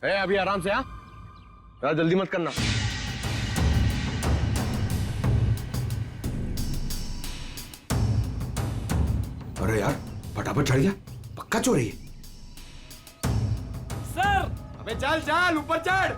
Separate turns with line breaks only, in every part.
अभी आराम से, हाँ यार, जल्दी मत करना।
अरे यार फटाफट चढ़ गया, पक्का चोरी है।
सर अबे चल चल ऊपर चढ़।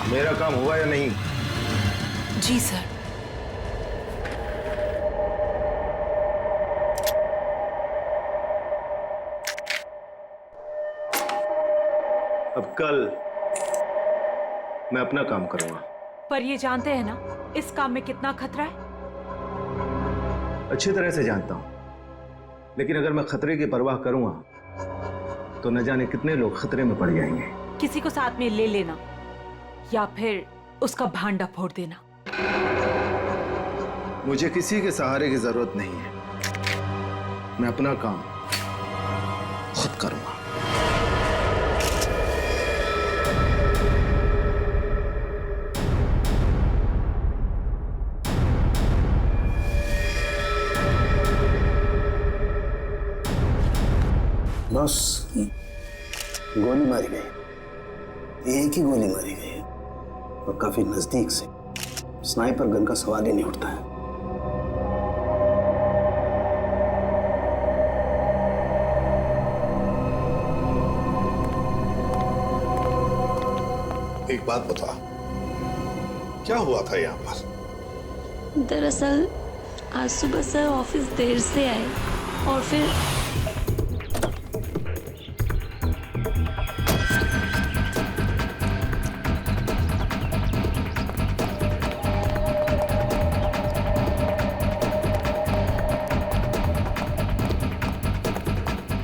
मेरा काम हुआ या नहीं?
जी सर।
अब कल मैं अपना काम करूंगा।
पर ये जानते हैं ना इस काम में कितना खतरा है?
अच्छी तरह से जानता हूं, लेकिन अगर मैं खतरे की परवाह करूंगा तो न जाने कितने लोग खतरे में पड़ जाएंगे।
किसी को साथ में ले लेना या फिर उसका भांडा फोड़ देना।
मुझे किसी के सहारे की जरूरत नहीं है, मैं अपना काम खुद करूंगा।
बस गोली मारी गई, एक ही गोली मारी गई और काफी नजदीक से। स्नाइपर गन का सवाल ही नहीं उठता है।
एक बात बता, क्या हुआ था यहाँ पर?
दरअसल आज सुबह सर ऑफिस देर से आए और फिर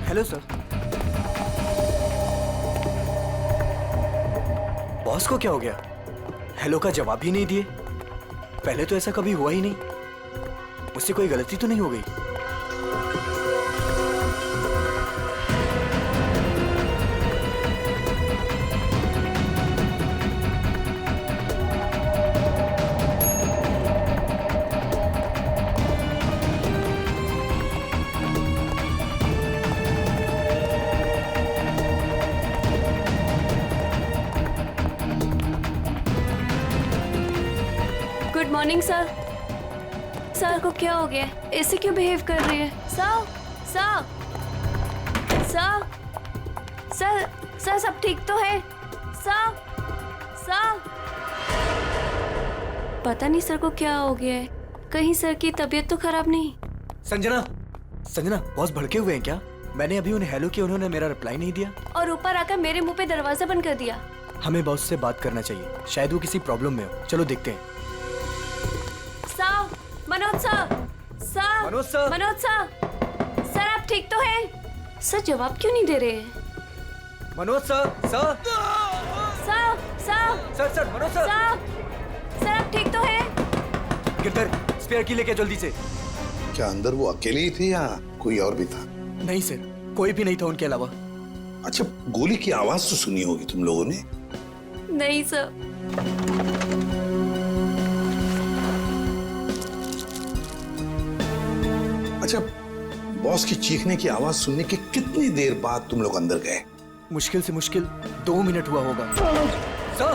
हेलो सर। बॉस को क्या हो गया? हेलो का जवाब ही नहीं दिए। पहले तो ऐसा कभी हुआ ही नहीं। मुझसे कोई गलती तो नहीं हो गई?
Good morning sir. सर को क्या हो गया? ऐसे क्यों बिहेव कर रही है? Sir sir sir sir sir सब ठीक तो है? सर सर पता नहीं सर को क्या हो गया है। कहीं सर की तबीयत तो खराब नहीं?
संजना, संजना, बॉस भड़के हुए हैं क्या? मैंने अभी उन्हें हेलो किया, उन्होंने मेरा रिप्लाई नहीं दिया
और ऊपर आकर मेरे मुंह पे दरवाजा बंद कर दिया।
हमें बॉस से बात करना चाहिए, शायद वो किसी प्रॉब्लम में हो। चलो देखते हैं।
Sir, Manoj sir, sir,
Manoj sir,
Manoj sir, sir आप ठीक तो हैं? सर जवाब क्यों नहीं दे रहे हैं?
Manoj sir, sir,
sir, sir,
sir, sir, Manoj sir,
sir आप ठीक तो हैं?
गिरधर, स्पेयर की लेके जल्दी से।
क्या अंदर वो अकेली ही थी या कोई और भी था?
नहीं सर, कोई भी नहीं था उनके अलावा।
अच्छा, गोली की आवाज तो सुनी होगी तुम लोगों ने?
नहीं सर।
अच्छा, बॉस की चीखने की आवाज सुनने के कितनी देर बाद तुम लोग अंदर गए?
मुश्किल से मुश्किल 2 मिनट हुआ होगा। सर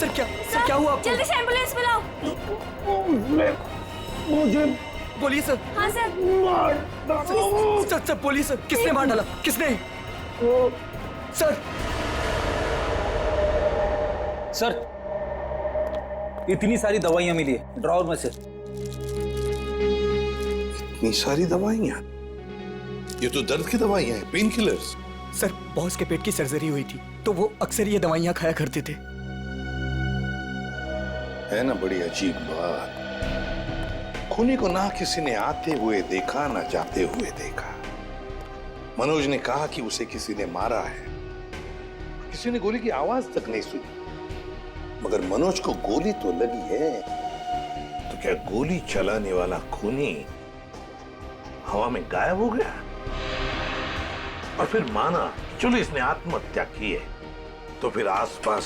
सर क्या हुआ आपको?
जल्दी से एम्बुलेंस बुलाओ।
बोलिए सर।
हाँ सर।
सर बोलिए सर, किसने मार डाला? किसने?
सर इतनी सारी दवाइयां मिली है ड्रॉवर में से।
इतनी सारी दवाइयां? ये तो दर्द की दवाइयां हैं, पेन किलर्स।
सर बॉस के पेट की सर्जरी हुई थी तो वो अक्सर ये दवाइयां खाया करते थे।
है ना बड़ी अजीब बात। खूनी को ना किसी ने आते हुए देखा ना जाते हुए देखा। मनोज ने कहा कि उसे किसी ने मारा है, किसी ने गोली की आवाज तक नहीं सुनी, मगर मनोज को गोली तो लगी है। तो क्या गोली चलाने वाला खूनी हवा में गायब हो गया? और फिर माना चलो इसने आत्महत्या की है, तो फिर आसपास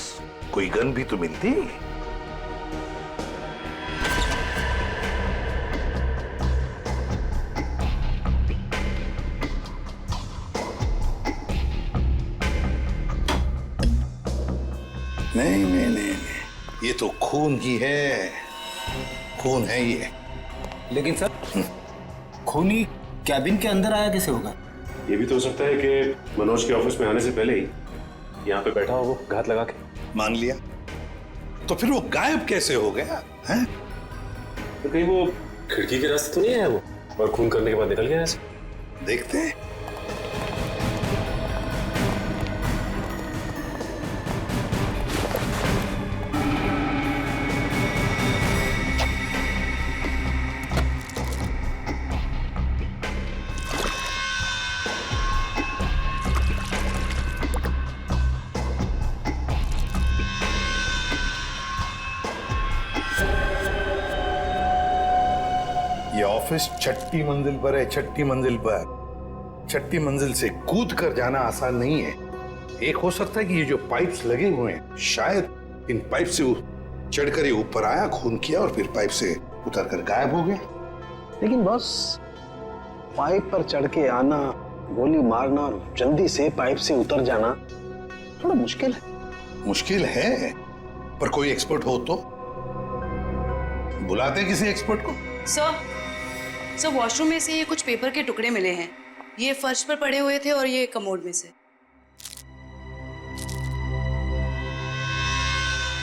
कोई गन भी तो मिलती। नहीं, ये तो खून ही है, खून है ये।
लेकिन सर खूनी कैबिन के अंदर आया कैसे होगा?
ये भी तो हो सकता है कि मनोज के ऑफिस में आने से पहले ही यहाँ पे बैठा हो वो घात लगा के।
मान लिया, तो फिर वो गायब कैसे हो गया है?
तो कहीं वो खिड़की के रास्ते तो नहीं आया वो और खून करने के बाद निकल गया ऐसे?
देखते हैं। ये ऑफिस 6ठी मंजिल पर है, 6ठी मंजिल पर। 6ठी मंजिल से कूद कर जाना आसान नहीं है। एक हो सकता है कि ये जो पाइप्स लगे हुए हैं, शायद इन पाइप से चढ़कर ये ऊपर आया, खून किया और फिर पाइप से उतर कर गायब हो गया।
लेकिन बॉस, पाइप पर चढ़ के आना, गोली मारना और जल्दी से पाइप से उतर जाना थोड़ा मुश्किल है।
मुश्किल है, पर कोई एक्सपर्ट हो तो बुलाते किसी एक्सपर्ट को।
सर वॉशरूम में से ये कुछ पेपर के टुकड़े मिले हैं। ये फर्श पर पड़े हुए थे और ये कमोड में से।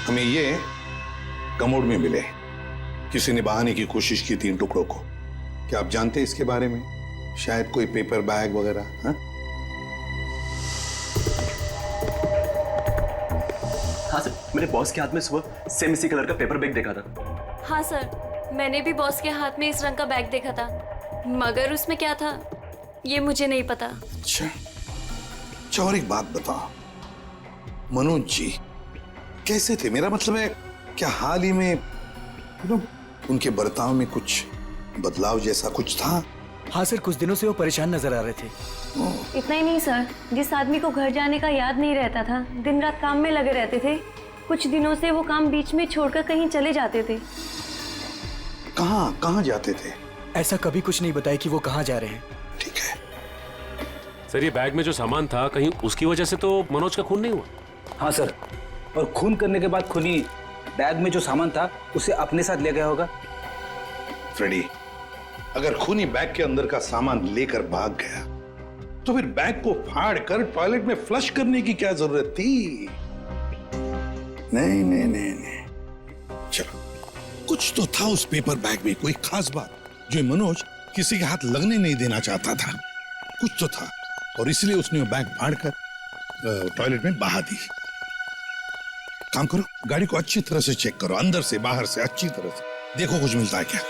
हमें ये कमोड में मिले। किसी ने बहाने की कोशिश की थी इन टुकड़ों को। क्या आप जानते हैं इसके बारे में? शायद कोई पेपर बैग वगैरह।
हाँ सर, मैंने बॉस के हाथ में सुबह सेम इसी कलर का पेपर बैग देखा था।
हाँ सर, मैंने भी बॉस के हाथ में इस रंग का बैग देखा था, मगर उसमें क्या था ये मुझे नहीं पता।
अच्छा और एक बात बताओ, मनोज जी कैसे थे? मेरा मतलब है, क्या हाल ही में उनके बर्ताव में कुछ बदलाव जैसा कुछ था?
हाँ सर, कुछ दिनों से वो परेशान नजर आ रहे थे।
इतना ही नहीं सर, जिस आदमी को घर जाने का याद नहीं रहता था, दिन रात काम में लगे रहते थे, कुछ दिनों से वो काम बीच में छोड़कर कहीं चले जाते थे।
कहाँ जाते थे?
ऐसा कभी कुछ नहीं बताया कि वो कहाँ जा रहे हैं।
ठीक है
सर, ये बैग में जो सामान था कहीं उसकी वजह से तो मनोज का खून नहीं हुआ?
हाँ सर, और खून करने के बाद खूनी बैग में जो सामान था उसे अपने साथ ले गया होगा।
फ्रेडी, अगर खूनी बैग के अंदर का सामान लेकर भाग गया तो फिर बैग को फाड़ कर टॉयलेट में फ्लश करने की क्या जरूरत थी? नहीं, चलो कुछ तो था उस पेपर बैग में, कोई खास बात जो मनोज किसी के हाथ लगने नहीं देना चाहता था। कुछ तो था और इसलिए उसने वो बैग फाड़कर टॉयलेट में बहा दी। काम करो, गाड़ी को अच्छी तरह से चेक करो, अंदर से बाहर से अच्छी तरह से देखो कुछ मिलता है क्या।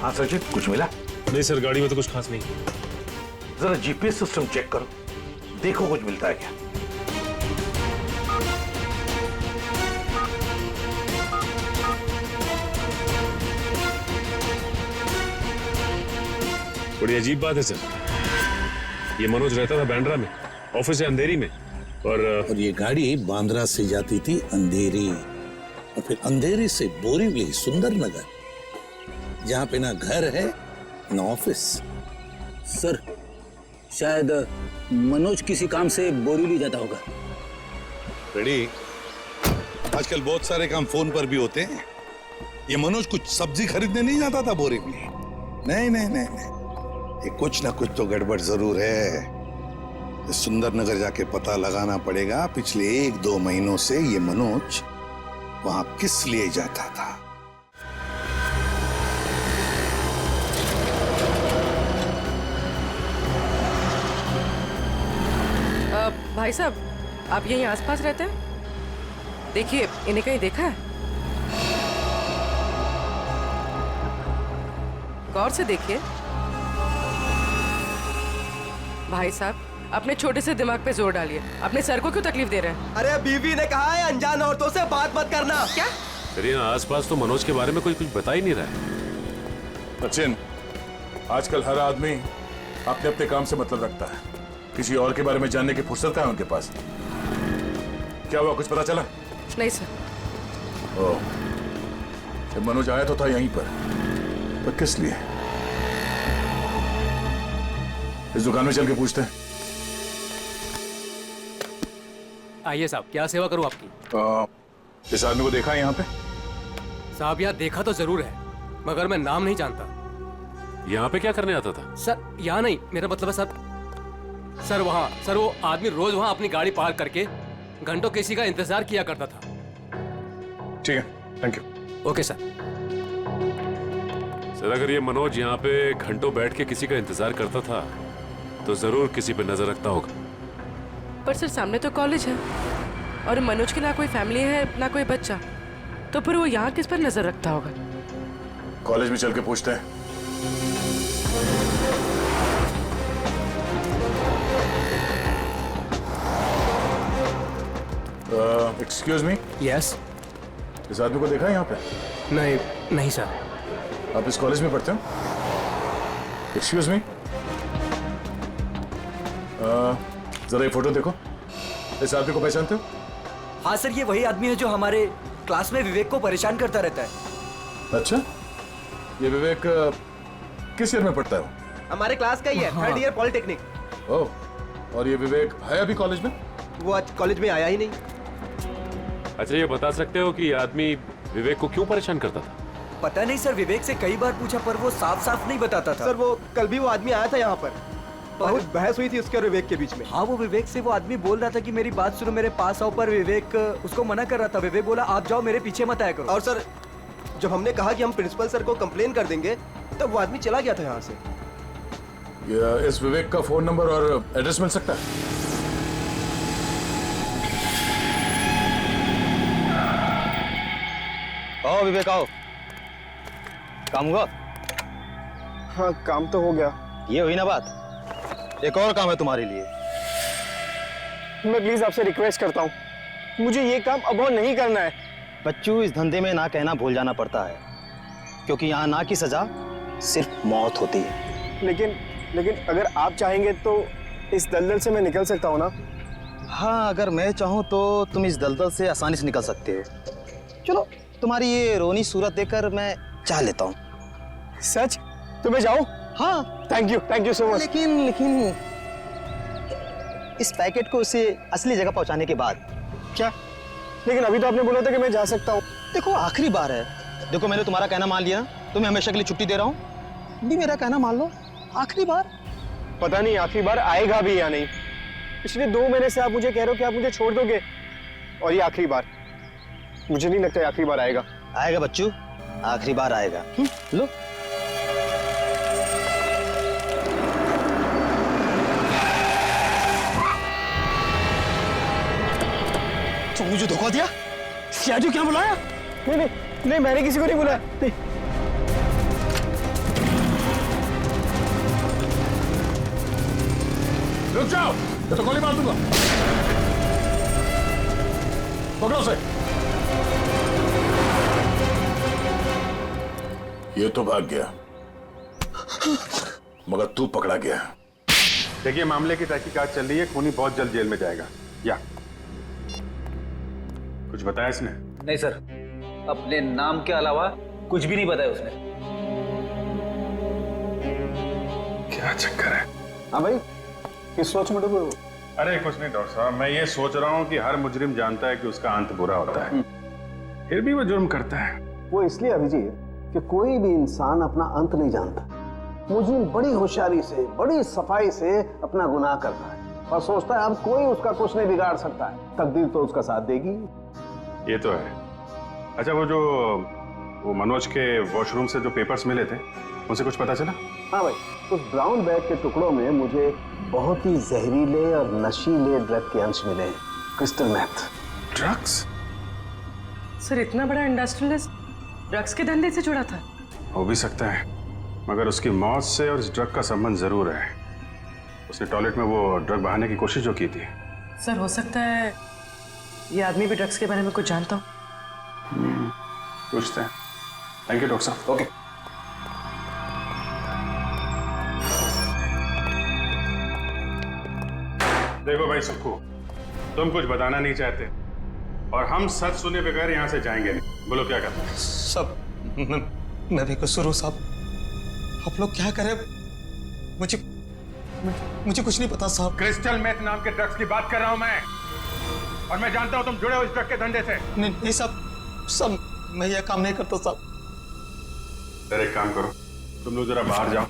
हाँ सचिन, कुछ मिला?
नहीं सर, गाड़ी में तो कुछ खास नहीं।
जरा जीपीएस सिस्टम चेक करो, देखो कुछ मिलता है क्या।
बड़ी अजीब बात है सर। ये मनोज रहता था बैंड्रा में, ऑफिस है अंधेरी में, और
ये गाड़ी बांद्रा से जाती थी अंधेरी, और फिर अंधेरी से बोरीवली सुंदर नगर, जहां पे ना घर है ना ऑफिस।
सर शायद मनोज किसी काम से बोरीवली जाता होगा।
रेडी, आजकल बहुत सारे काम फोन पर भी होते हैं। ये मनोज कुछ सब्जी खरीदने नहीं जाता था बोरीवली। नहीं नहीं नहीं नहीं, ये कुछ ना कुछ तो गड़बड़ जरूर है। सुंदर नगर जाके पता लगाना पड़ेगा पिछले 1-2 महीनों से ये मनोज वहां किस लिए जाता था।
भाई साहब, आप यहीं आसपास रहते हैं? देखिए, इन्हें कहीं देखा है? गौर से देखिए। भाई साहब, अपने छोटे से दिमाग पे जोर डालिए। अपने सर को क्यों तकलीफ दे रहे हैं?
अरे बीवी ने कहा है अनजान औरतों से बात मत करना।
क्या?
करीना, आसपास तो मनोज के बारे में कोई कुछ बता ही नहीं रहा है।
सचिन, आजकल हर आदमी अपने अपने काम से मतलब रखता है। किसी और के बारे में जानने की फुर्सत कहाँ है उनके पास? क्या हुआ, कुछ पता चला?
नहीं सर।
ओह, जब मनोज आया तो था यहीं पर किस लिए? इस दुकान में चल के पूछते हैं।
आइए साहब, क्या सेवा करूं आपकी?
इस आदमी को देखा है यहाँ पे?
साहब यहाँ देखा तो जरूर है, मगर मैं नाम नहीं जानता।
यहाँ पे क्या करने आता था?
सर यहाँ नहीं, मेरा मतलब है सर वहाँ, सर वो आदमी रोज वहाँ अपनी गाड़ी पार्क करके घंटों किसी का इंतजार किया करता था।
ठीक है, thank you.
Okay sir.
Sir, अगर ये मनोज यहाँ पे घंटों बैठ के किसी का इंतजार करता था तो जरूर किसी पे नजर रखता होगा।
पर सर, सामने तो कॉलेज है और मनोज की ना कोई फैमिली है ना कोई बच्चा, तो फिर वो यहाँ किस पर नजर रखता होगा?
कॉलेज में चल के पूछते हैं। Excuse me.
यस।
इस आदमी को देखा है यहाँ पे?
नहीं सर।
आप इस कॉलेज में पढ़ते हो? एक्सक्यूज मी, जरा ये फोटो देखो। इस आदमी को पहचानते हो?
हाँ सर, ये वही आदमी है जो हमारे क्लास में विवेक को परेशान करता रहता है।
अच्छा, ये विवेक किस ईयर में पढ़ता है?
हमारे क्लास का ही है, 3rd ईयर पॉलिटेक्निक।
ओह, और ये विवेक है अभी कॉलेज में?
वो आज कॉलेज में आया ही नहीं।
अच्छा, ये बता सकते हो कि ये आदमी विवेक को क्यों परेशान करता था?
पता नहीं सर, विवेक से कई बार पूछा पर वो साफ साफ नहीं बताता था।
सर वो कल भी वो आदमी आया था यहाँ पर, बहुत बहस हुई थी उसके और विवेक के बीच में।
हाँ, वो विवेक से वो आदमी बोल रहा था कि मेरी बात सुनो, मेरे पास आओ, पर विवेक उसको मना कर रहा था। विवेक बोला आप जाओ, मेरे पीछे मत आया करो।
और सर, जब हमने कहा कि हम प्रिंसिपल सर को कंप्लेन कर देंगे, तब वो आदमी चला गया था यहाँ से।
इस विवेक का फोन नंबर और एड्रेस मिल सकता है?
आओ विवेक, आओ। काम हुआ?
हाँ, काम तो हो गया।
ये हुई ना बात। एक और काम है तुम्हारे लिए।
मैं प्लीज आपसे रिक्वेस्ट करता हूँ, मुझे ये काम अब और नहीं करना है।
बच्चू, इस धंधे में ना कहना भूल जाना पड़ता है, क्योंकि यहाँ ना की सजा सिर्फ मौत होती है।
लेकिन अगर आप चाहेंगे तो इस दलदल से मैं निकल सकता हूँ ना?
हाँ, अगर मैं चाहूँ तो तुम इस दलदल से आसानी से निकल सकते हो। चलो, तुम्हारी ये रोनी सूरत देखकर मैं चाह लेता हूँ।
सच? तो मैं जाऊँ?
हाँ।
Thank you so much.
लेकिन इस पैकेट को उसे असली जगह पहुंचाने के बाद।
क्या? लेकिन अभी तो आपने बोला था कि मैं जा सकता हूँ।
देखो, आखिरी बार है। देखो, मैंने तुम्हारा कहना मान लिया, तुम्हें हमेशा के लिए छुट्टी दे रहा हूँ। भी मेरा कहना मान लो, आखिरी बार।
पता नहीं आखिरी बार आएगा भी या नहीं। पिछले 2 महीने से आप मुझे कह रहे हो कि आप मुझे छोड़ दोगे, और ये आखिरी बार। मुझे नहीं लगता आखिरी बार आएगा।
आएगा बच्चू, आखिरी बार आएगा। लो।
तो मुझे धोखा दिया? सियाजू क्या बुलाया? नहीं, मैंने किसी को नहीं बुलाया। नहीं।
रुक जाओ, मैं तो गोली मार दूंगा। पकड़ो उसे। ये तो भाग गया। मगर तू पकड़ा गया।
देखिए, मामले की तहकीकात चल रही है, खूनी बहुत जल्द जेल में जाएगा। या कुछ बताया इसने?
नहीं सर, अपने नाम के अलावा कुछ भी नहीं बताया उसने।
क्या चक्कर है?
हाँ भाई, किस सोच में डूबे हो?
अरे कुछ नहीं डॉक्टर साहब, मैं ये सोच रहा हूँ कि हर मुजरिम जानता है कि उसका अंत बुरा होता है, फिर भी वो जुर्म करता है।
वो इसलिए अभिजीत कि कोई भी इंसान अपना अंत नहीं जानता। मुजरिम बड़ी होशियारी से, बड़ी सफाई से अपना गुनाह करता है और सोचता है अब कोई उसका कुछ नहीं बिगाड़ सकता है। तकदीर तो उसका साथ देगी।
ये तो है। अच्छा, वो मनोज के वॉशरूम से जो पेपर्स मिले थे, उनसे कुछ पता चला?
हाँ भाई, उस ब्राउन बैग के टुकड़ों में मुझे बहुत ही जहरीले और नशीले ड्रग के अंश मिले हैं, क्रिस्टल मैथ।
ड्रग्स?
सर, इतना बड़ा इंडस्ट्रियलिस्ट ड्रग्स के धंधे से जुड़ा था?
हो भी सकता है, मगर उसकी मौत से और इस ड्रग का संबंध जरूर है। उसने टॉयलेट में वो ड्रग बहाने की कोशिश जो की थी।
सर, हो सकता है ये आदमी भी ड्रग्स के बारे में कुछ जानता हो।
पूछते हैं। थैंक यू डॉक्टर साहब।
ओके।
देखो भाई सुक्खू, तुम कुछ बताना नहीं चाहते और हम सच सुने बगैर यहाँ से जाएंगे नहीं। बोलो क्या करना है?
सब मैं भी कसूर हूँ साहब। आप लोग क्या करें, मुझे कुछ नहीं पता साहब।
क्रिस्टल मेथ नाम के ड्रग्स की बात कर रहा हूँ मैं, और मैं जानता हूँ तुम जुड़े हो इस ड्रग के धंधे से।
नहीं साहब, मैं यह काम नहीं करता साहब।
फिर एक काम करो, तुम लोग जरा बाहर जाओ,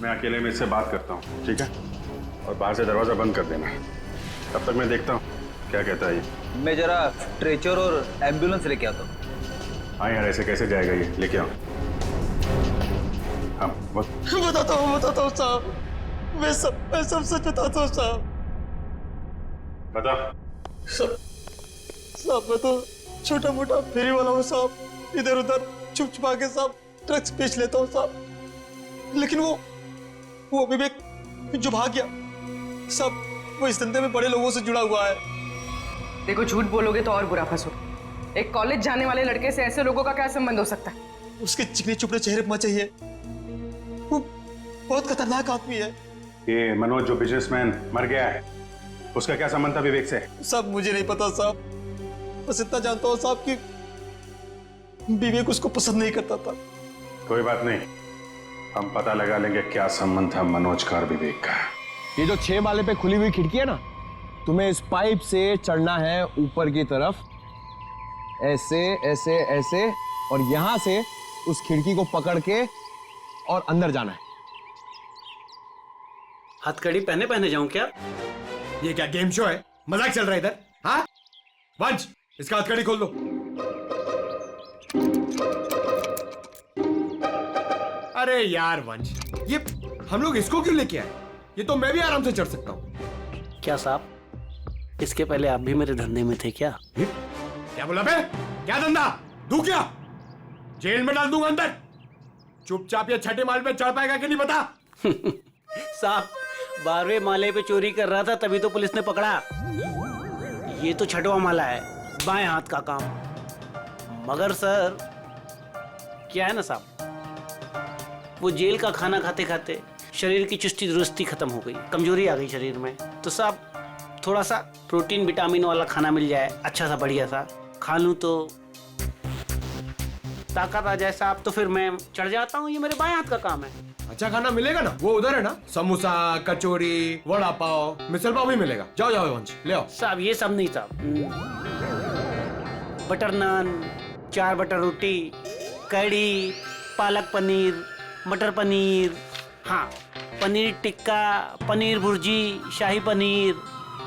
मैं अकेले में इससे बात करता हूँ, ठीक है? और बाहर से दरवाजा बंद कर देना। तब तक मैं देखता हूँ क्या कहता है ये।
मैं जरा स्ट्रेचर और एम्बुलेंस लेके आता हूँ।
हाँ यार, ऐसे कैसे जाएगा ये? लेके आओ। हाँ
बताता हूँ साहब, मैं सब सच बताता हूँ साहब।
बता।
साहब मैं तो छोटा मोटा फेरी वाला हूँ साहब, इधर उधर छुप छुपा के साहब ड्रग्स बेच लेता हूँ साहब। लेकिन वो विवेक जो भाग गया साहब, वो इस धंधे में बड़े लोगों से जुड़ा हुआ है।
देखो, झूठ बोलोगे तो और बुरा फंसोगे। एक कॉलेज जाने वाले लड़के से ऐसे लोगों का क्या संबंध हो सकता है?
उसके चिकने चुपड़े चेहरे पर चाहिए, वो बहुत खतरनाक आदमी है।
ये मनोज जो बिजनेसमैन मर गया है, उसका क्या संबंध था विवेक से?
सब मुझे नहीं पता साहब, बस इतना जानता हूँ साहब कि विवेक उसको पसंद नहीं करता था।
कोई बात नहीं, हम पता लगा लेंगे क्या संबंध था मनोज का और विवेक का।
ये जो 6 माले पे खुली हुई खिड़की है ना, तुम्हें इस पाइप से चढ़ना है ऊपर की तरफ, ऐसे ऐसे ऐसे, और यहां से उस खिड़की को पकड़ के और अंदर जाना है।
हथकड़ी पहने जाऊं क्या?
ये क्या गेम शो है? मजाक चल रहा है इधर? हाँ वंश, इसका हथकड़ी खोल दो। अरे यार वंश, ये हम लोग इसको क्यों लेके आए? ये तो मैं भी आराम से चढ़ सकता हूँ।
क्या साहब, इसके पहले आप भी मेरे धंधे में थे क्या?
क्या बोला बे? क्या धंधा? दू क्या? जेल में डाल दूंगा अंदर। चुपचाप ये 6ठे माले पे चढ़ पाएगा कि नहीं पता?
साहब, 12वें माले पे चोरी कर रहा था, तभी तो पुलिस ने पकड़ा। ये तो 6वां माला है, बाएं हाथ का काम। मगर सर, क्या है ना साहब, वो जेल का खाना खाते खाते शरीर की चुस्ती दुरुस्ती खत्म हो गई, कमजोरी आ गई शरीर में। तो साहब, थोड़ा सा प्रोटीन विटामिन वाला खाना मिल जाए, अच्छा सा बढ़िया सा खा लूं तो ताकत आ जाए साहब, तो फिर मैं चढ़ जाता हूँ। ये मेरे बाएं हाथ का काम है।
अच्छा खाना मिलेगा ना? वो उधर है ना, समोसा, कचौरी, वड़ा पाव, मिसल पाव भी मिलेगा। जाओ जाओ वंश, ले आओ।
साहब ये सब नहीं साहब, बटर नान, 4 बटर रोटी, कड़ी, पालक पनीर, मटर पनीर, हाँ पनीर टिक्का, पनीर भुर्जी, शाही पनीर,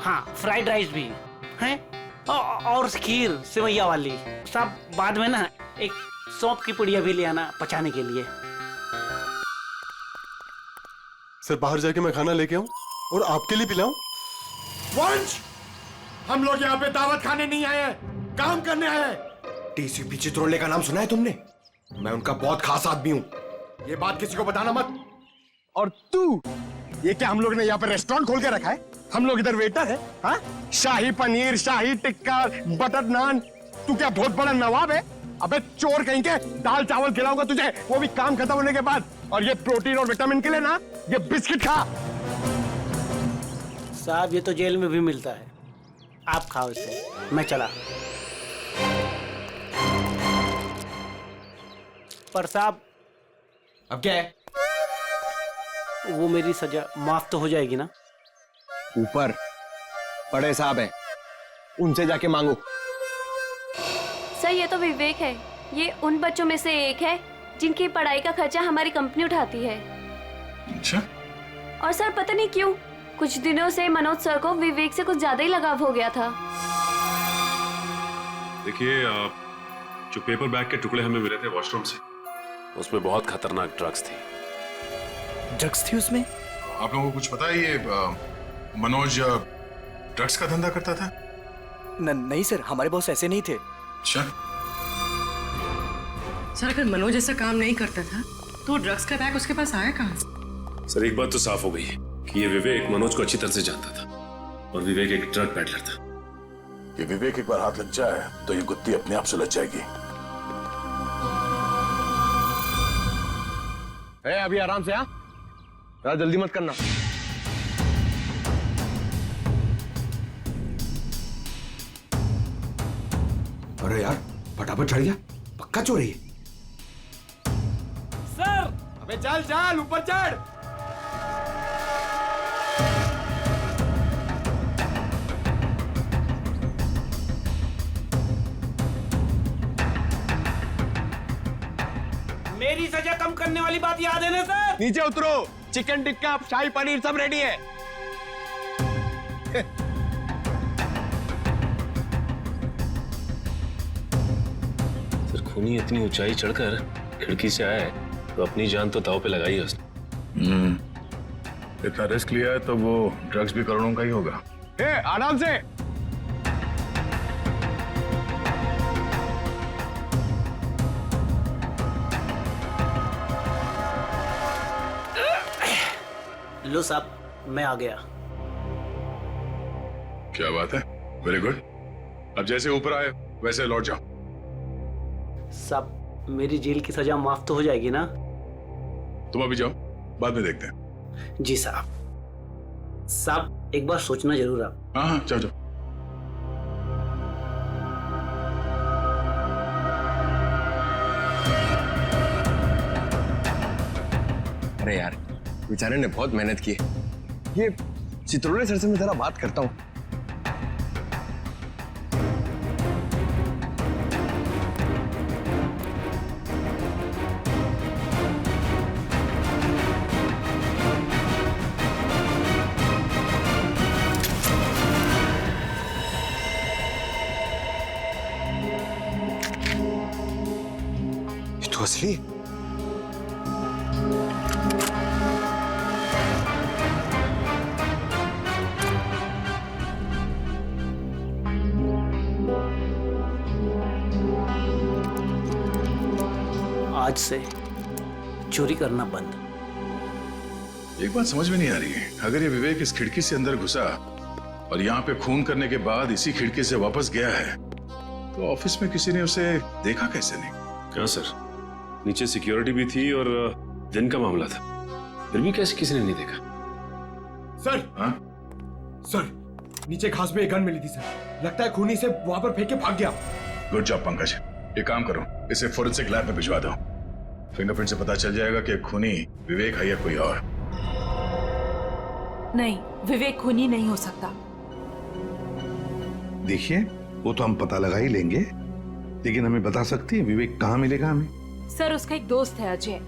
हाँ फ्राइड राइस भी हैं, और खीर सेवैया वाली। साहब बाद में ना एक सौंफ की पुड़िया भी ले आना पचाने के लिए।
सर, बाहर जाके मैं खाना लेके आऊं और आपके लिए पिलाऊं?
वंश, हम लोग यहाँ पे दावत खाने नहीं आए हैं, काम करने आए हैं। टीसीपी चित्रोले का नाम सुना है तुमने? मैं उनका बहुत खास आदमी हूँ, ये बात किसी को बताना मत। और तू, ये क्या हम लोग ने यहाँ पे रेस्टोरेंट खोल के रखा है? हम लोग इधर वेटर है? हाँ, शाही पनीर, शाही टिक्का, बटर नान, तू क्या बहुत बड़ा नवाब है? अबे चोर कहीं के, दाल चावल खिलाऊंगा तुझे, वो भी काम खत्म होने के बाद। और ये प्रोटीन और विटामिन के लिए ना ये बिस्किट खा।
साहब ये तो जेल में भी मिलता है, आप खाओ इसे, मैं चला। पर साहब
अब क्या है?
वो मेरी सजा माफ तो हो जाएगी ना?
ऊपर बड़े साहब हैं, उनसे जाके मांगो।
सर ये तो विवेक है, ये उन बच्चों में से एक है जिनकी पढ़ाई का खर्चा हमारी कंपनी उठाती है।
अच्छा?
और सर पता नहीं क्यों कुछ दिनों से मनोज सर को विवेक से कुछ ज्यादा ही लगाव हो गया था।
देखिए जो पेपर बैग के टुकड़े हमें मिले थे वॉशरूम से, उसमें बहुत खतरनाक ड्रग्स थी।
ड्रग्स थी उसमें?
आप लोगों को कुछ पता है ये मनोज ड्रग्स का धंधा करता था?
नहीं सर, हमारे बॉस ऐसे नहीं थे।
अच्छा।
सर अगर मनोज ऐसा काम नहीं करता था तो ड्रग्स का बैग उसके पास आया कहाँ से?
सर एक बात तो साफ हो गई है कि ये विवेक मनोज को अच्छी तरह से जानता था और विवेक एक ड्रग पैडलर था।
ये विवेक एक बार हाथ लग जाए तो ये गुत्ती अपने आप सुलझ जाएगी।
अभी आराम से, हाँ ज्यादा जल्दी मत करना।
अरे यार फटाफट चढ़ गया, पक्का चोरी है।
सर
अबे चल चल ऊपर चढ़।
मेरी सजा कम करने वाली बात याद है ना सर?
नीचे उतरो, चिकन टिक्का शाही पनीर सब रेडी है।
सर खूनी इतनी ऊंचाई चढ़कर खिड़की से आया है तो अपनी जान तो दांव पे लगाई है उसने।
इतना रिस्क लिया है तो वो ड्रग्स भी करोड़ों का ही होगा।
आराम से।
लो साहब मैं आ गया।
क्या बात है, वेरी गुड। अब जैसे ऊपर आए वैसे लौट जाओ।
साहब मेरी जेल की सजा माफ तो हो जाएगी ना?
तुम अभी जाओ, बाद में देखते हैं।
जी साहब। साहब एक बार सोचना जरूर आप।
हाँ जाओ जाओ।
अरे यार बेचारे ने बहुत मेहनत की है। ये चित्रोले सर से मैं जरा बात करता हूँ।
ये तो असली।
आज से चोरी करना बंद।
एक बात समझ में नहीं आ रही है, अगर ये विवेक इस खिड़की से अंदर घुसा और यहाँ पे खून करने के बाद इसी खिड़की से वापस गया है तो ऑफिस में किसी ने उसे देखा कैसे नहीं?
क्या सर, नीचे सिक्योरिटी भी थी और दिन का मामला था, फिर भी कैसे किसी ने नहीं देखा?
सर।
हाँ?
सर नीचे घास में एक गन मिली थी सर, लगता है खूनी से वहां पर फेंक के भाग गया।
Good job Pankaj. एक काम करो, इसे फोरेंसिक लैब में भिजवा दो। फिंगरप्रिंट से पता चल जाएगा कि खूनी विवेक है या कोई और।
नहीं, विवेक खूनी नहीं हो सकता।
देखिए वो तो हम पता लगा ही लेंगे, लेकिन हमें बता सकती है विवेक कहाँ मिलेगा हमें?
सर उसका एक दोस्त है अजय,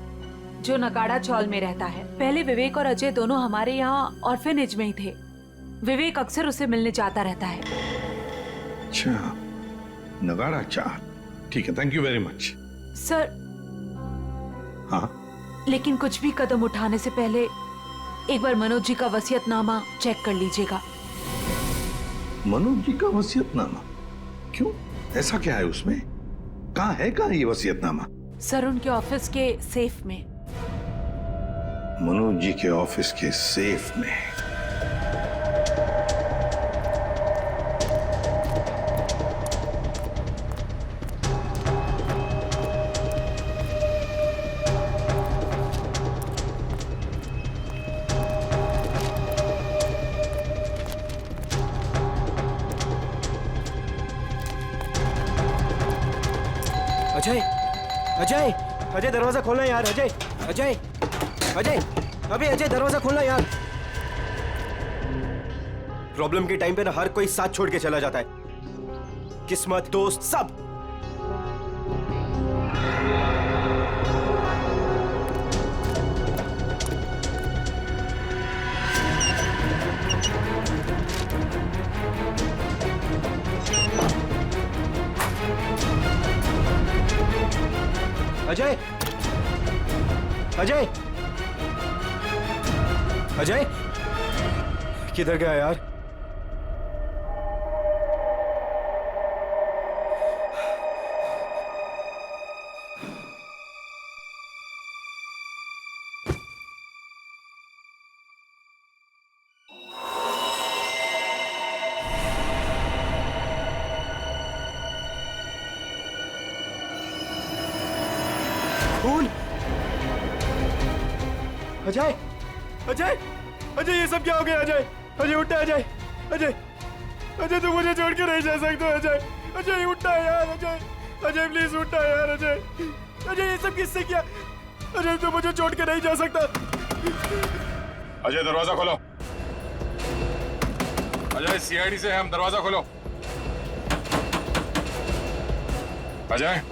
जो नगाड़ा चौल में रहता है। पहले विवेक और अजय दोनों हमारे यहाँ ऑर्फेनेज में ही थे। विवेक अक्सर उसे मिलने जाता रहता है।
अच्छा, नगाड़ा चाल, ठीक है, thank you very much.
Sir
हाँ
लेकिन कुछ भी कदम उठाने से पहले एक बार मनोज जी का वसीयतनामा चेक कर लीजिएगा।
मनोज जी का वसीयतनामा? क्यों, ऐसा क्या है उसमें? कहाँ है ये वसीयतनामा?
सर उनके ऑफिस के सेफ में।
मनोज जी के ऑफिस के सेफ में?
अजय, अजय, अजय दरवाजा खोलना यार, अजय, अजय, अजय, अबे अजय दरवाजा खोलना यार। प्रॉब्लम के टाइम पे ना हर कोई साथ छोड़ के चला जाता है, किस्मत, दोस्त, सब। अजय, अजय, अजय, किधर गया यार? खून! अजय, अजय, अजय, ये सब क्या हो गया? अजय, अजय उठा, अजय, अजय, अजय तू मुझे छोड़ के नहीं जा सकता। अजय, अजय उठा यार, अजय, अजय प्लीज उठा यार, अजय, अजय ये सब किससे किया? अजय तू मुझे छोड़ के नहीं जा सकता।
अजय दरवाजा खोलो। अजय सीआईडी से हम, दरवाजा खोलो। अजय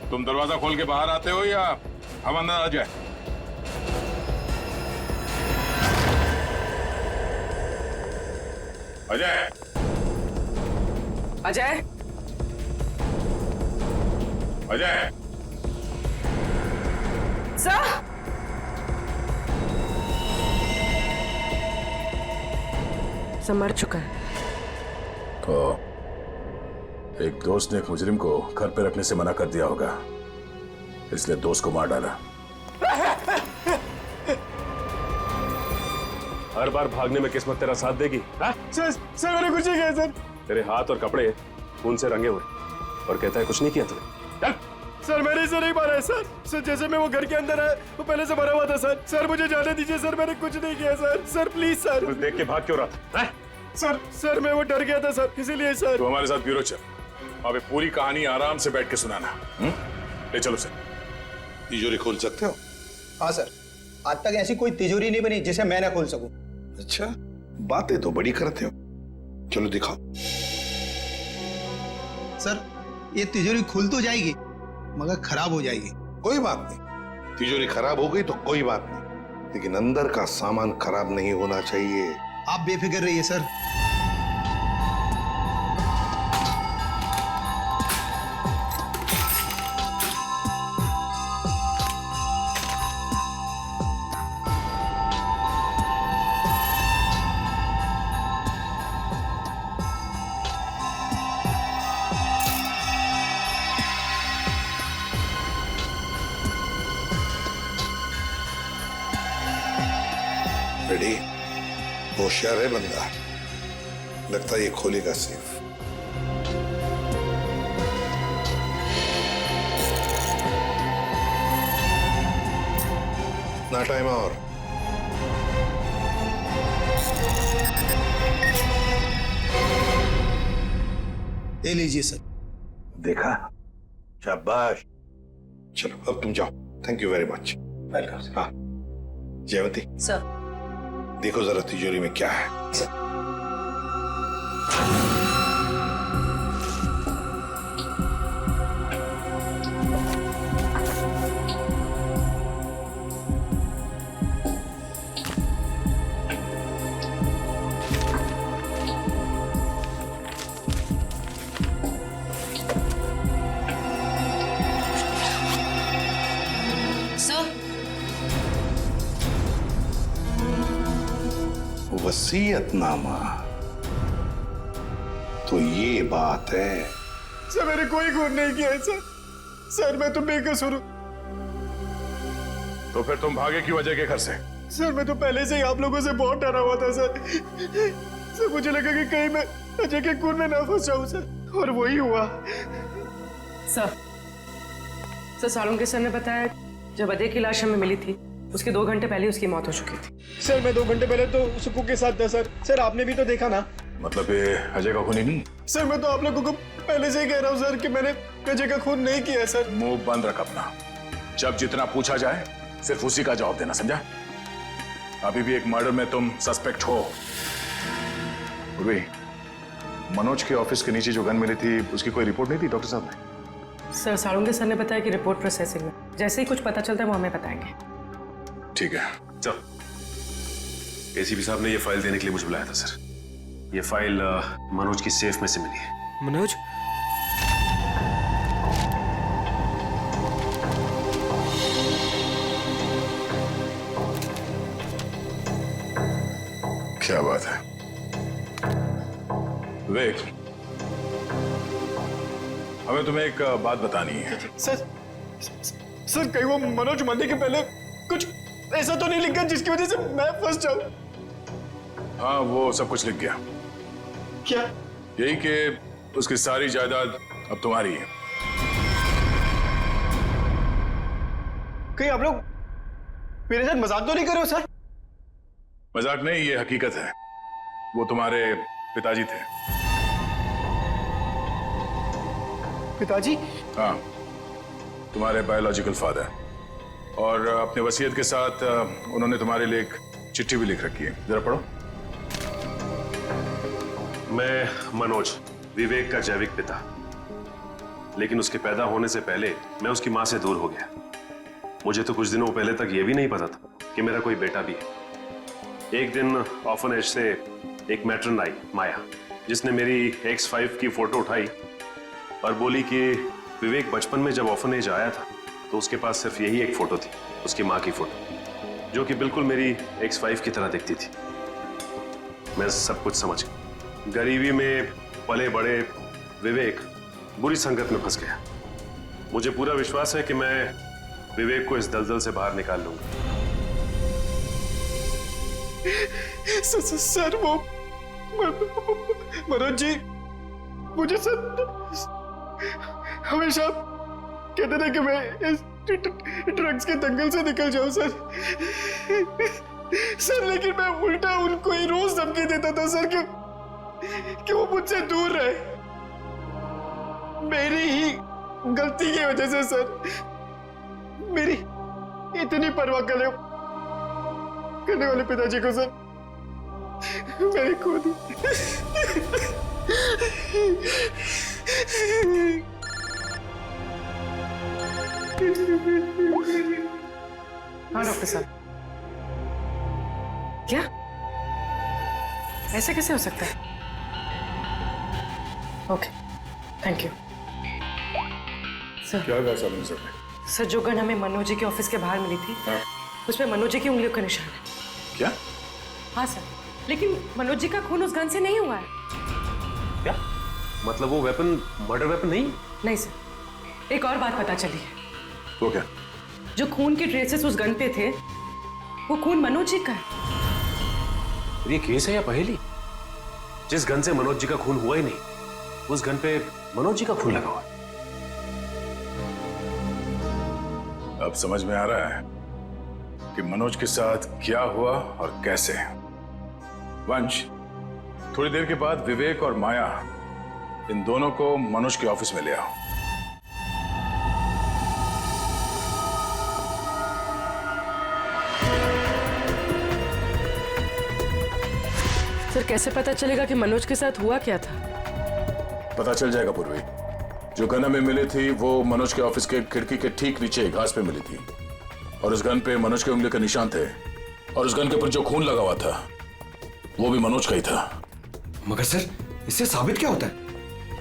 तुम दरवाजा खोल के बाहर आते हो या हम अंदर आ जाए? अजय,
अजय,
अजय,
सर, मर चुका है।
तो एक दोस्त ने एक मुजरिम को घर पे रखने से मना कर दिया होगा, इसलिए दोस्त को मार डाला।
हर बार भागने में किस्मत तेरा साथ देगी?
सर, सर मैंने कुछ नहीं किया सर।
तेरे हाथ और कपड़े खून से रंगे हुए और कहता है कुछ नहीं किया तूने। चल।
सर मैंने इसे नहीं मारा है सर। सर जैसे मैं वो घर के अंदर आया वो पहले से मरा हुआ था सर। सर मुझे जाने दीजिए सर, मैंने कुछ नहीं किया सर। Sir please sir.
तू देख के भाग क्यों रहा था?
सर, सर मैं वो डर गया था सर, इसीलिए सर।
तो हमारे साथ ब्यूरो चल, अबे पूरी कहानी आराम से बैठ के सुनाना। ले चलो सर।
तिजोरी खोल सकते हो?
हाँ सर, आज तक ऐसी कोई तिजोरी नहीं बनी जिसे मैं ना खोल सकूं।
अच्छा, बातें तो बड़ी करते हो, चलो दिखाओ।
सर ये तिजोरी खुल तो जाएगी मगर खराब हो जाएगी।
कोई बात नहीं, तिजोरी खराब हो गई तो कोई बात नहीं, लेकिन अंदर का सामान खराब नहीं होना चाहिए।
आप बेफिक्र रहिए सर।
रेडी? होशियार है बंदा, लगता है ये खोलेगा सेफ। ना टाइम और।
ले लीजिए सर।
देखा, शाबाश। चलो अब तुम जाओ। Thank you very much. Welcome. हाँ जयवती
सर,
देखो जरा तिजोरी में क्या है।
सर,
वसीयतनामा, तो ये बात है।
सर मैंने कोई खून नहीं किया है सर। सर मैं तो बेकसूर हूँ।
तो फिर तुम भागे क्यों अजय के घर से?
सर मैं तो पहले से ही आप लोगों से बहुत डरा हुआ था सर। सर मुझे लगा कि कहीं मैं अजय के खून में ना फंस जाऊं सर, और वही हुआ।
सर सालुंके सर ने बताया जब अजय की लाश हमें मिली थी उसके 2 घंटे पहले उसकी मौत हो चुकी थी।
सर मैं 2 घंटे पहले तो सुकू के साथ था सर। सर आपने भी तो देखा ना,
मतलब ये अजय का खूनी नहीं?
सर मैं तो आप लोगों को पहले से ही कह रहा हूँ सर कि मैंने अजय का खून नहीं किया है सर।
मुंह बंद रख अपना। जब जितना पूछा जाए सिर्फ उसी का जवाब देना, समझा? अभी भी एक मर्डर में तुम सस्पेक्ट हो। मनोज के ऑफिस के नीचे जो गन मिली थी उसकी कोई रिपोर्ट नहीं थी डॉक्टर साहब ने?
सर सालुंगे सर ने बताया कि रिपोर्ट प्रोसेसिंग में, जैसे ही कुछ पता चलता है वो हमें बताएंगे।
ठीक है,
चल। एसीपी साहब ने ये फाइल देने के लिए मुझे बुलाया था सर। ये फाइल मनोज की सेफ में से मिली है।
मनोज?
क्या बात है विवेक, हमें तुम्हें एक बात बतानी है।
सर कहीं वो मनोज मरने के पहले कुछ ऐसा तो नहीं लिखा जिसकी वजह से मैं फंस जाऊं?
हाँ, वो सब कुछ लिख गया।
क्या?
यही कि उसकी सारी जायदाद अब तुम्हारी है।
कहीं आप लोग मेरे साथ मजाक तो नहीं कर रहे हो सर?
मजाक नहीं, ये हकीकत है। वो तुम्हारे पिताजी थे।
पिताजी?
हाँ, तुम्हारे बायोलॉजिकल फादर। और अपने वसीयत के साथ उन्होंने तुम्हारे लिए एक चिट्ठी भी लिख रखी है, जरा पढ़ो।
मैं मनोज, विवेक का जैविक पिता, लेकिन उसके पैदा होने से पहले मैं उसकी मां से दूर हो गया। मुझे तो कुछ दिनों पहले तक यह भी नहीं पता था कि मेरा कोई बेटा भी है। एक दिन ऑर्फनेज से एक मैट्रन आई, माया, जिसने मेरी X5 की फोटो उठाई और बोली कि विवेक बचपन में जब ऑर्फनेज आया था तो उसके पास सिर्फ यही एक फोटो थी, उसकी मां की फोटो, जो कि बिल्कुल मेरी X5 की तरह दिखती थी। मैं सब कुछ समझ गया। गरीबी में पले बड़े विवेक बुरी संगत में फंस गया। मुझे पूरा विश्वास है कि मैं विवेक को इस दलदल से बाहर निकाल लूंगा।
सर वो मनोज जी मुझे सर हमेशा कहते थे कि मैं इस ड्रग्स के दंगल से निकल जाऊं सर। सर लेकिन मैं उल्टा उनको ही रोज धमकी देता था सर कि वो मुझसे दूर रहे। मेरी ही गलती की वजह से सर मेरी इतनी परवाह करने वाले पिताजी को सर मैंने खो दी।
हाँ डॉक्टर साहब, क्या ऐसे कैसे हो सकता है? Okay, thank you sir.
क्या कहा साहब ने?
सर जो गन हमें मनोज जी के ऑफिस के बाहर मिली थी,
हाँ?
उसमें मनोज जी की उंगलियों का निशान है।
क्या?
हाँ सर, लेकिन मनोज जी का खून उस गन से नहीं हुआ है।
क्या मतलब? वो वेपन मर्डर वेपन नहीं?
नहीं सर, एक और बात पता चली है।
वो क्या?
जो खून के ट्रेसेस उस गन पे थे वो खून मनोज जी का है।
ये केस है या पहेली? जिस गन से मनोज जी का खून हुआ ही नहीं, उस गन पे मनोज जी का खून लगा हुआ है।
अब समझ में आ रहा है कि मनोज के साथ क्या हुआ और कैसे। वंश, थोड़ी देर के बाद विवेक और माया, इन दोनों को मनोज के ऑफिस में ले आओ।
सर कैसे पता चलेगा कि मनोज के साथ हुआ क्या था?
पता चल जाएगा पूर्वी। जो गन हमें मिली थी वो मनोज के ऑफिस के खिड़की के ठीक नीचे घास पे मिली थी, और उस गन पे मनोज के उंगली के निशान थे, और उस गन के ऊपर जो खून लगा हुआ था वो भी मनोज का ही था।
मगर सर, इससे साबित क्या होता है?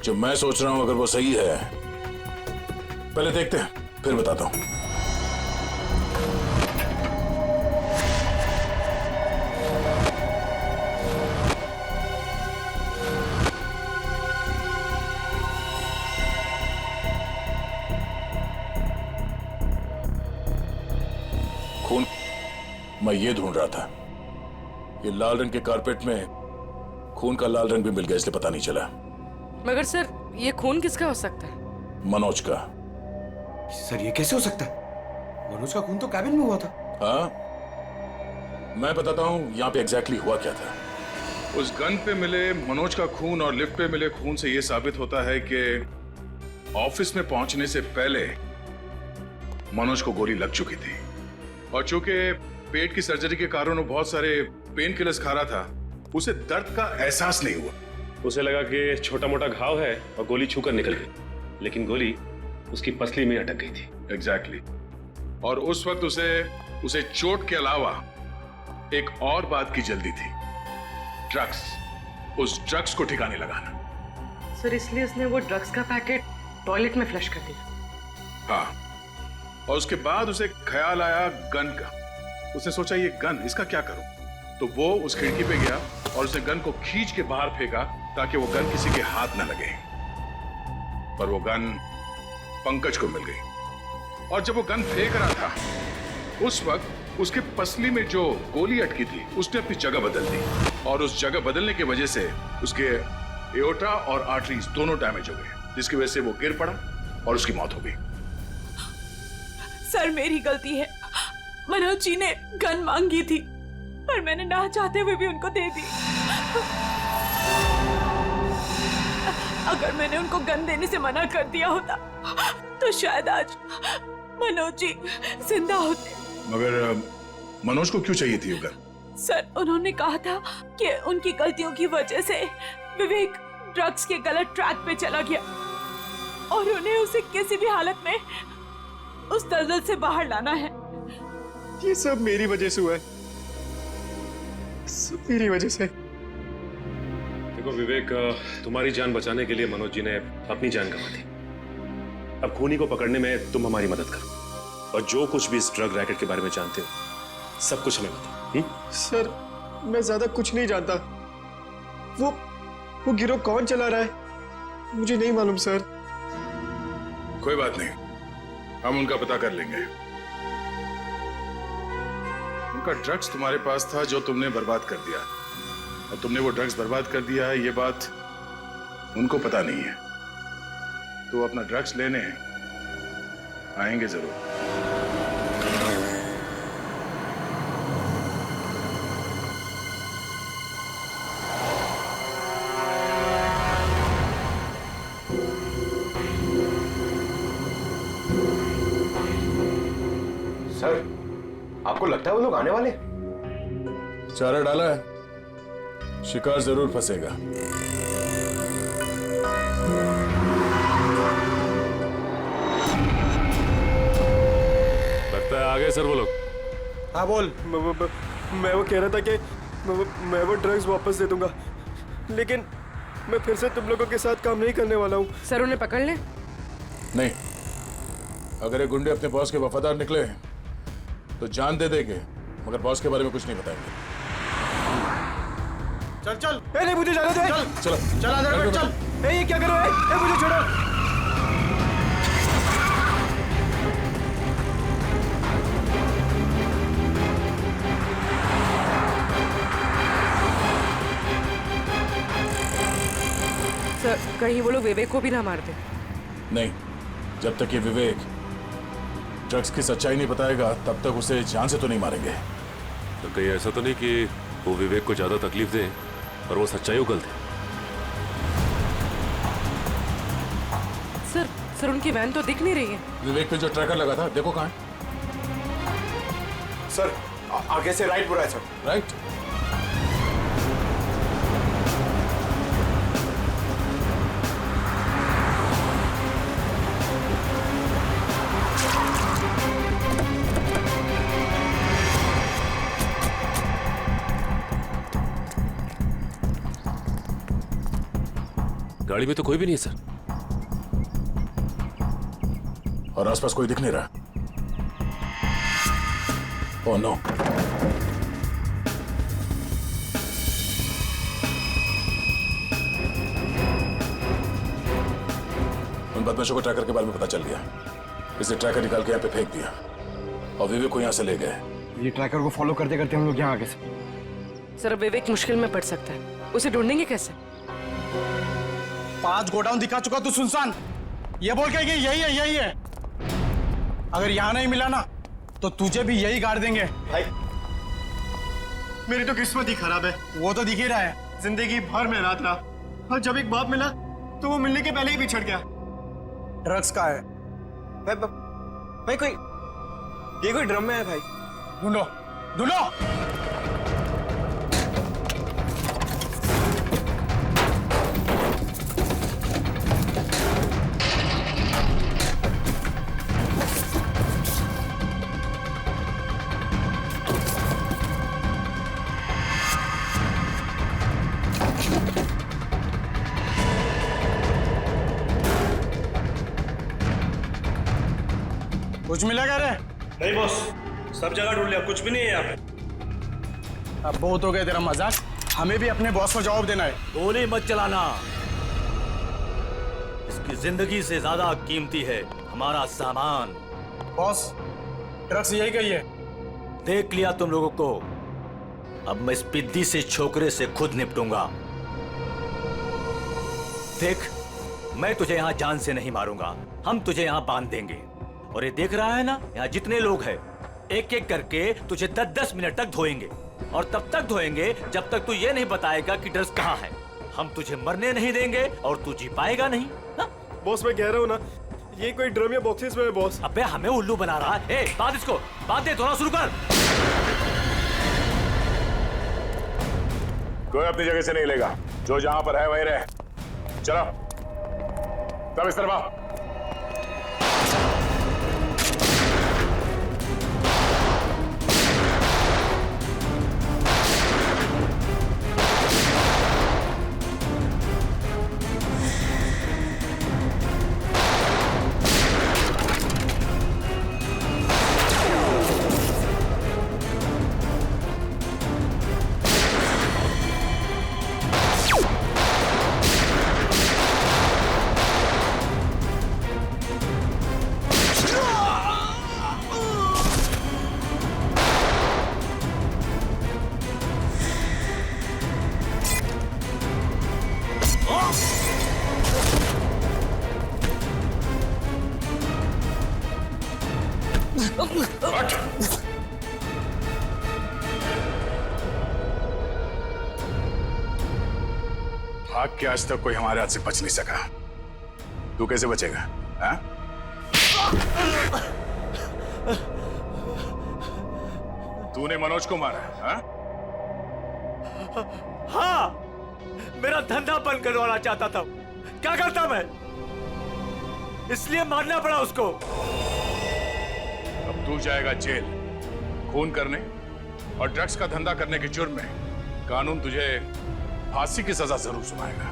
जो मैं सोच रहा हूं अगर वो सही है, पहले देखते हैं फिर बताता हूं। खून मैं ये ढूंढ रहा था। ये लाल रंग के कारपेट में खून का लाल रंग भी मिल गया, इसलिए पता नहीं चला।
मगर सर ये खून किसका हो सकता है?
मनोज का।
सर ये कैसे हो सकता है? मनोज का खून तो कैबिन में हुआ था।
हाँ, मैं बताता हूं यहां पे एग्जैक्टली हुआ क्या था। उस गन पे मिले मनोज का खून और लिफ्ट पे मिले खून से यह साबित होता है कि ऑफिस में पहुंचने से पहले मनोज को गोली लग चुकी थी, और चूंकि पेट की सर्जरी के कारण वो बहुत सारे पेन किलर्स खा रहा था, उसे दर्द का एहसास नहीं हुआ।
उसे लगा कि छोटा मोटा घाव है और गोली छूकर निकल गई, लेकिन गोली उसकी पसली में अटक गई थी।
एग्जैक्टली। और उस वक्त उसे चोट के अलावा एक और बात की जल्दी थी, ड्रग्स। उस ड्रग्स को ठिकाने लगाना।
सर इसलिए उसने वो ड्रग्स का पैकेट टॉयलेट में फ्लश कर दिया।
हाँ, और उसके बाद उसे ख्याल आया गन का। उसने सोचा ये गन, इसका क्या करूं? तो वो उस खिड़की पे गया और उसने गन को खींच के बाहर फेंका ताकि वो गन किसी के हाथ न लगे। पर वो गन पंकज को मिल गई, और जब वो गन फेंक रहा था उस वक्त उसके पसली में जो गोली अटकी थी उसने अपनी जगह बदल दी, और उस जगह बदलने की वजह से उसके एओर्टा और आर्टरीज दोनों डैमेज हो गए, जिसकी वजह से वो गिर पड़ा और उसकी मौत हो गई।
सर मेरी गलती है, मनोज जी ने गन मांगी थी पर मैंने ना चाहते हुए भी उनको दे दी। अगर मैंने उनको गन देने से मना कर दिया होता तो शायद आज मनोज जी जिंदा होते।
मगर मनोज को क्यों चाहिए थी वो गन?
सर उन्होंने कहा था कि उनकी गलतियों की वजह से विवेक ड्रग्स के गलत ट्रैक पे चला गया और उन्हें उसे किसी भी हालत में उस दलदल से बाहर लाना है।
ये सब मेरी वजह से हुआ है, सब मेरी वजह से।
देखो विवेक, तुम्हारी जान बचाने के लिए मनोज जी ने अपनी जान गंवा दी। अब खूनी को पकड़ने में तुम हमारी मदद करो, और जो कुछ भी इस ड्रग रैकेट के बारे में जानते हो सब कुछ हमें बताओ।
सर मैं ज्यादा कुछ नहीं जानता। वो गिरोह कौन चला रहा है मुझे नहीं मालूम सर।
कोई बात नहीं, हम उनका पता कर लेंगे। उनका ड्रग्स तुम्हारे पास था जो तुमने बर्बाद कर दिया, और तुमने वो ड्रग्स बर्बाद कर दिया है ये बात उनको पता नहीं है। तो वो अपना ड्रग्स लेने आएंगे जरूर।
सर आपको लगता है वो लोग आने वाले?
चारा डाला है, शिकार जरूर फंसेगा।
लगता है आगे सर वो लोग।
हाँ बोल। मैं वो कह रहा था कि मैं वो ड्रग्स वापस दे दूंगा, लेकिन मैं फिर से तुम लोगों के साथ काम नहीं करने वाला हूँ।
सर उन्हें पकड़ ले।
नहीं, अगर ये गुंडे अपने बॉस के वफादार निकले तो जान दे देंगे, मगर बॉस के बारे में कुछ नहीं बताएंगे।
चल चल। नहीं मुझे जाने दे।
चल चलो
चल आधार कार्ड चल। ये क्या करो? मुझे छोड़ो।
सर कहीं वो लोग विवेक को भी ना मार दे।
नहीं, जब तक ये विवेक ड्रग्स की सच्चाई नहीं बताएगा तब तक उसे जान से तो नहीं मारेंगे।
तो कहीं ऐसा तो नहीं कि वो विवेक को ज्यादा तकलीफ दे और वो सच्चाई उगल दे?
सर उनकी वैन तो दिख नहीं रही है।
विवेक पे जो ट्रैकर लगा था देखो कहाँ है?
सर आगे से राइट बुरा है सर।
राइट।
गाड़ी में तो कोई भी नहीं है सर।
और आसपास कोई दिख नहीं रहा। Oh no. उन बदमाशों को ट्रैकर के बारे में पता चल गया, इसे ट्रैकर निकाल के यहाँ पे फेंक दिया और विवेक को यहाँ से ले गए।
ये ट्रैकर को फॉलो करते करते हम लोग यहाँ आगे से।
सर विवेक मुश्किल में पड़ सकता है, उसे ढूंढेंगे कैसे?
5 गोडाउन दिखा चुका तू सुनसान, ये बोल के कि यही है। अगर यहाँ नहीं मिला ना तो तुझे भी यही गाड़ देंगे।
भाई मेरी तो किस्मत ही खराब है।
वो तो दिख ही रहा है, जिंदगी भर मेहनत रहा, और जब एक बाप मिला तो वो मिलने के पहले ही बिछड़ गया। ड्रग्स का है
भाई कोई ये कोई ड्रम में है भाई।
ढूंढो ढूंढो। कुछ मिला क्या रे?
नहीं बॉस, सब जगह ढूंढ लिया, कुछ भी नहीं है यहाँ पे।
अब बहुत हो गया तेरा मजाक, हमें भी अपने बॉस को जवाब देना है।
गोली मत चलाना, इसकी जिंदगी से ज्यादा कीमती है हमारा सामान।
बॉस, ड्रग्स यही कही है।
देख लिया तुम लोगों को, अब मैं इस पिद्दी से छोकरे से खुद निपटूंगा। देख, मैं तुझे यहाँ जान से नहीं मारूंगा, हम तुझे यहाँ बांध देंगे। और ये देख रहा है ना, यहाँ जितने लोग हैं, एक एक करके तुझे 10-10 मिनट तक धोएंगे, और तब तक धोएंगे जब तक तू ये नहीं बताएगा कि ड्रग्स कहाँ है। हम तुझे मरने नहीं देंगे और तू जी पाएगा नहीं ना?
बॉस मैं कह रहा हूँ ना, ये कोई ड्रम या बॉक्सेस में है बॉस।
अबे हमें उल्लू बना रहा है। ए, बांध इसको, बांध दे, धोना शुरू कर।
कोई अपनी जगह से नहीं लेगा, जो जहां पर है वहीं रहे। चलो तब इस तरफ। भाग के आज तक कोई हमारे हाथ से बच नहीं सका, तू कैसे बचेगा? हाँ? तूने मनोज को मारा? हाँ?
हाँ, मेरा धंधा बंद करवाना चाहता था। क्या करता मैं? इसलिए मारना पड़ा उसको।
अब तू जाएगा जेल, खून करने और ड्रग्स का धंधा करने के जुर्म में। कानून तुझे फांसी की सजा जरूर सुनाएगा।